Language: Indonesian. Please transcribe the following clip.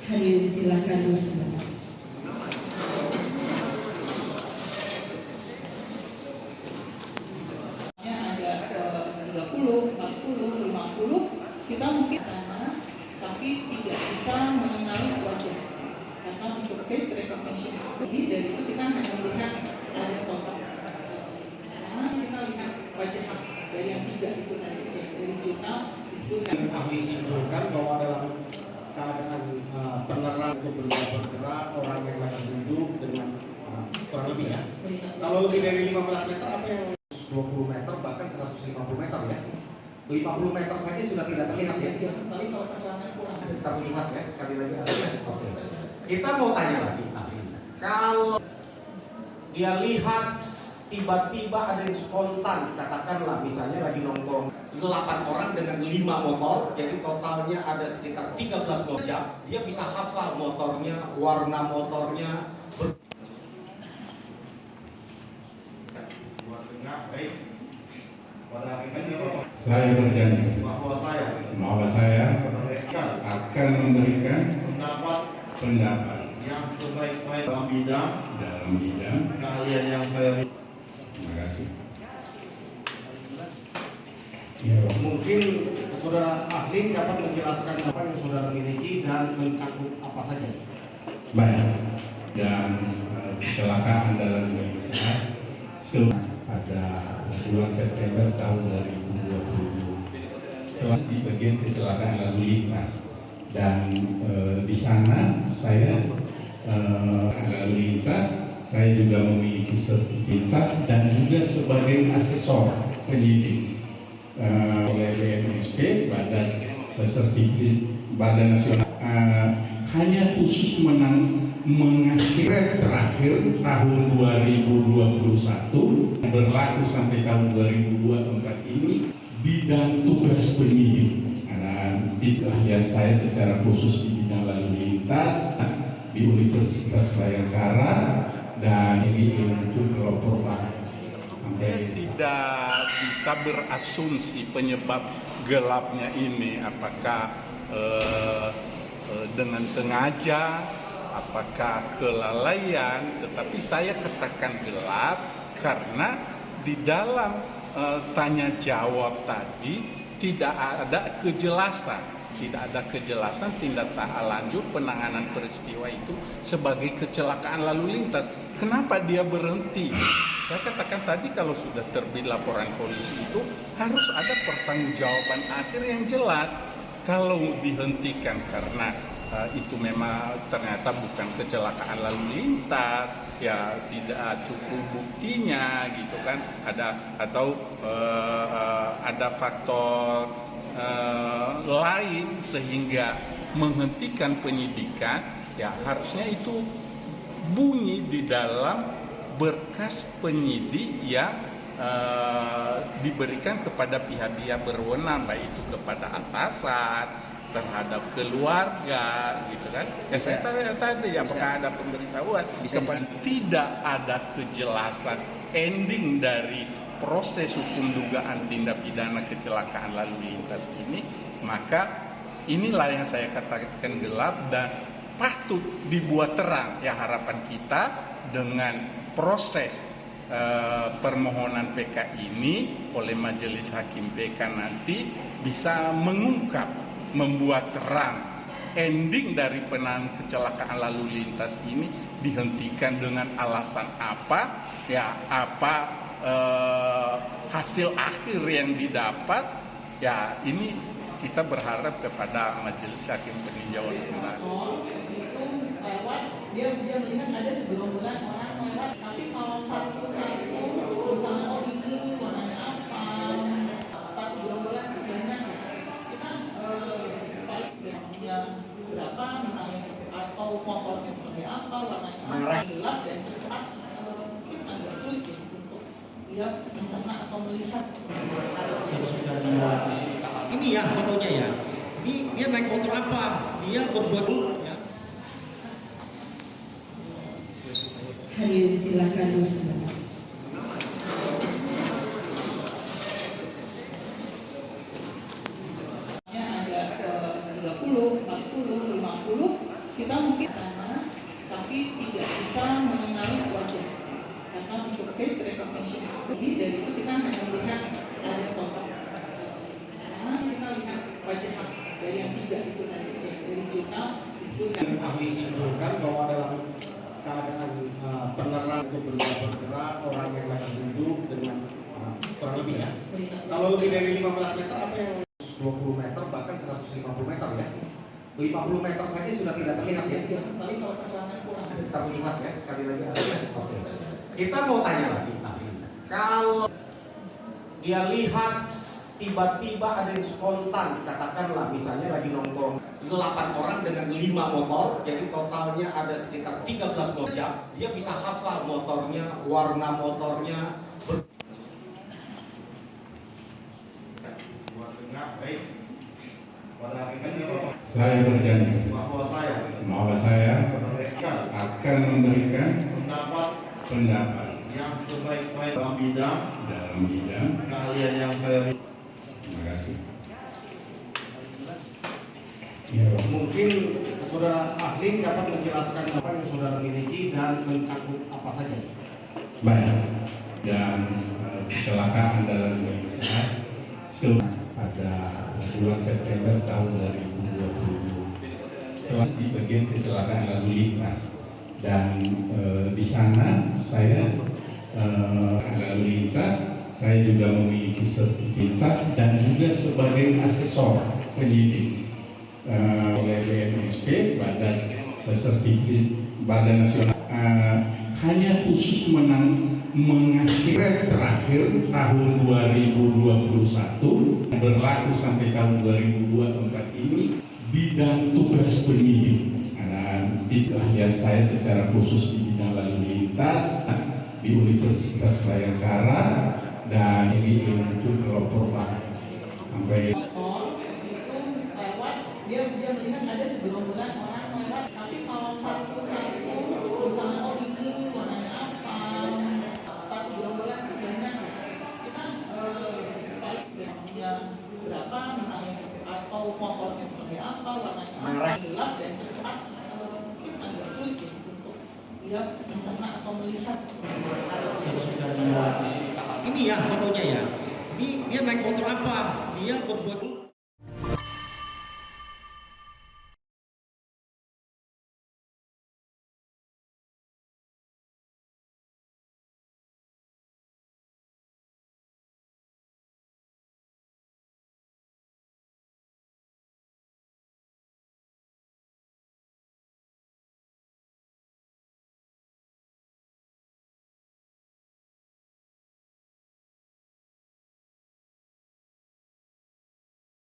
Hadir, silakan. Ada 30, 40, 50, kita mesti sama, tapi tidak bisa mengenali wajah. Karena untuk face recognition itu, dari itu kita hanya melihat ada sosok. Karena kita lihat wajah dari yang tiga itu tadi, dari jurnal disebutkan. Ahli simpulkan bahwa dalam keadaan penerang untuk bergerak, orang yang lagi duduk dengan kurang lebih ya. Kalau lebih dari 15 meter apa yang 20 meter bahkan 150 meter ya. 50 meter saja sudah tidak terlihat ya. Tapi kalau penerangan kurang terlihat ya, sekali lagi oke. Kita mau tanya lagi kalau dia lihat tiba-tiba ada yang spontan, katakanlah misalnya lagi nongkrong 8 orang dengan 5 motor, jadi totalnya ada sekitar 13 motor, dia bisa hafal motornya, warna motornya. Saya berjanji bahwa saya akan memberikan pendapat yang sebaik-baik dalam bidang keahlian yang saya miliki. Terima kasih. Mungkin saudara ahli dapat menjelaskan apa yang saudara miliki dan mencakup apa saja. Baik. Dan kecelakaan dalam lintas pada bulan September tahun 2020 setelah di bagian kecelakaan lalu lintas, dan di sana saya lalu lintas saya juga memiliki sertifikat dan juga sebagai asesor penyidik oleh BNSP, Badan Nasional, hanya khusus mengasih terakhir tahun 2021 berlaku sampai tahun 2024 ini bidang tugas penyidik. Keahlian saya secara khusus di bidang lalu lintas di Universitas Bayangkara dan ini untuk pelopor tidak bisa berasumsi penyebab gelapnya ini, apakah dengan sengaja, apakah kelalaian, tetapi saya katakan gelap karena di dalam tanya jawab tadi tidak ada kejelasan tindak lanjut penanganan peristiwa itu sebagai kecelakaan lalu lintas. Kenapa dia berhenti? Saya katakan tadi kalau sudah terbit laporan polisi itu harus ada pertanggungjawaban akhir yang jelas. Kalau dihentikan karena itu memang ternyata bukan kecelakaan lalu lintas, ya tidak cukup buktinya gitu kan, ada faktor lain sehingga menghentikan penyidikan, ya harusnya itu bunyi di dalam berkas penyidik yang diberikan kepada pihak-pihak berwenang, baik itu kepada atasan, terhadap keluarga, gitu kan? Ya saya tanya tadi, apakah ada pemberitahuan? Tidak ada kejelasan ending dari proses hukum dugaan tindak pidana kecelakaan lalu lintas ini, maka inilah yang saya katakan gelap dan patut dibuat terang. Ya harapan kita dengan proses permohonan PK ini oleh Majelis Hakim PK nanti bisa mengungkap, membuat terang ending dari penanganan kecelakaan lalu lintas ini dihentikan dengan alasan apa, ya apa hasil akhir yang didapat, ya ini kita berharap kepada Majelis Hakim peninjauan kembali. Itu lewat, dia melihat ada segerombolan orang lewat, tapi kalau satu-satu misalnya oh ini warnanya apa, satu gerombolan itu banyak, kita balik dia berapa misalnya, atau motornya seperti apa, warnanya apa, gelap dan cepat, mungkin agak sulit ya untuk dia mencerna atau melihat. Ini ya fotonya ya. Ini dia naik motor apa? Dia berbuat ya. Hadir, silakan. Ada 30, 40, 50, kita mesti sana, tapi tidak bisa mengenali wajah karena untuk face recognition. Jadi dari itu kita hanya melihat ada sosok. Karena kita lihat wajah dari yang tiga itu tadi dari jurnal disebutkan. Ahli simpulkan bahwa dalam keadaan penerang untuk bergerak orang yang lagi duduk dengan kurang lebih ya. Kalau lebih dari 15 meter apa yang 20 meter bahkan 150 meter ya. 50 meter saja sudah tidak terlihat ya. Tapi kalau penerangan kurang Terlihat ya sekali lagi. Oke. Kita mau tanya lagi ahli. Kalau dia lihat tiba-tiba ada yang spontan, katakanlah misalnya lagi nongkrong 8 orang dengan 5 motor, jadi totalnya ada sekitar 13 motor, dia bisa hafal motornya, warna motornya. Saya berjanji Bahwa saya akan memberikan pendapat yang sebaik-baik dalam bidang keahlian yang saya miliki. Terima kasih. Ya, mungkin saudara ahli dapat menjelaskan apa yang saudara miliki dan mencakup apa saja. baik. Dan kecelakaan dalam lintas pada bulan September tahun 2020. Setelah di bagian kecelakaan lalu lintas dan di sana saya lalu lintas, saya juga memiliki sertifikat dan juga sebagai asesor penyidik oleh BNSP, Badan Sertifikat Badan Nasional, hanya khusus mengasih terakhir tahun 2021 berlaku sampai tahun 2024 ini bidang tugas penyidik. Itu keahlian saya secara khusus di bidang lalu lintas di Universitas Bayangkara dan ini untuk kelompok sampai motor itu lewat, dia melihat ada segerombolan orang lewat, tapi kalau satu-satu misalnya oh ini warnanya apa, satu gerombolan banyak, kita balik dia berapa misalnya atau motornya seperti apa, warnanya apa, gelap dan cepat, mungkin agak sulit ya untuk dia mencerna atau melihat. Ini ya fotonya ya. Dia naik motor apa? Dia berbuat